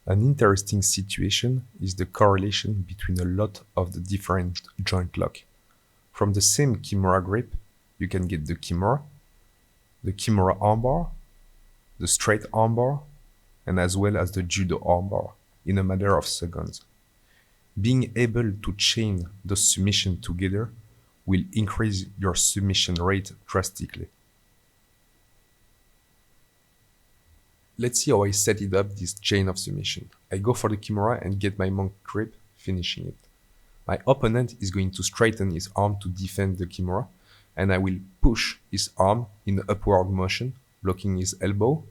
An interesting situation is the correlation between a lot of the different joint lock. From the same Kimura grip, you can get the Kimura Armbar, the Straight Armbar, and as well as the Judo Armbar in a matter of seconds. Being able to chain the submission together will increase your submission rate drastically. Let's see how I set it up, this chain of submission. I go for the Kimura and get my monk grip, finishing it. My opponent is going to straighten his arm to defend the Kimura, and I will push his arm in the upward motion, blocking his elbow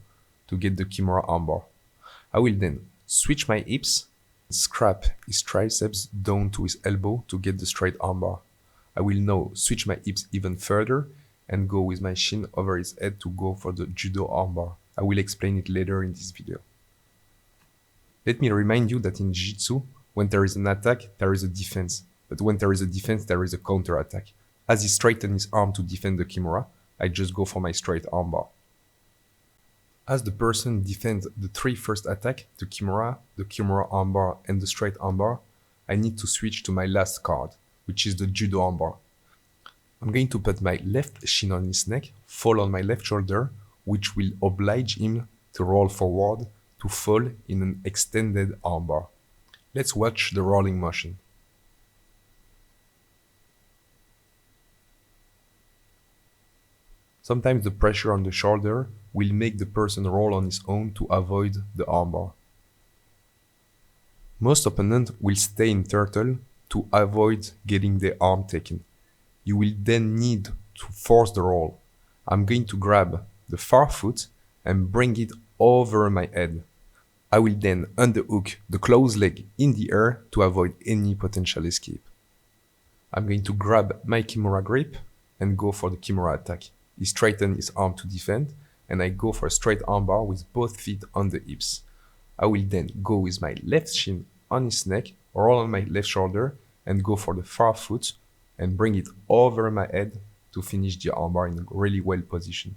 to get the Kimura Armbar. I will then switch my hips, scrap his triceps down to his elbow to get the straight armbar. I will now switch my hips even further and go with my shin over his head to go for the Judo Armbar. I will explain it later in this video. Let me remind you that in Jiu-Jitsu, when there is an attack, there is a defense. But when there is a defense, there is a counter-attack. As he straightened his arm to defend the Kimura, I just go for my straight armbar. As the person defends the three first attacks, the Kimura Armbar, and the straight armbar, I need to switch to my last card, which is the Judo Armbar. I'm going to put my left shin on his neck, fall on my left shoulder, which will oblige him to roll forward to fall in an extended armbar. Let's watch the rolling motion. Sometimes the pressure on the shoulder will make the person roll on his own to avoid the armbar. Most opponents will stay in turtle to avoid getting their arm taken. You will then need to force the roll. I'm going to grab the far foot and bring it over my head. I will then underhook the closed leg in the air to avoid any potential escape. I'm going to grab my Kimura grip and go for the Kimura attack. He straightens his arm to defend, and I go for a straight armbar with both feet on the hips. I will then go with my left shin on his neck, roll on my left shoulder, and go for the far foot and bring it over my head to finish the armbar in a really well position.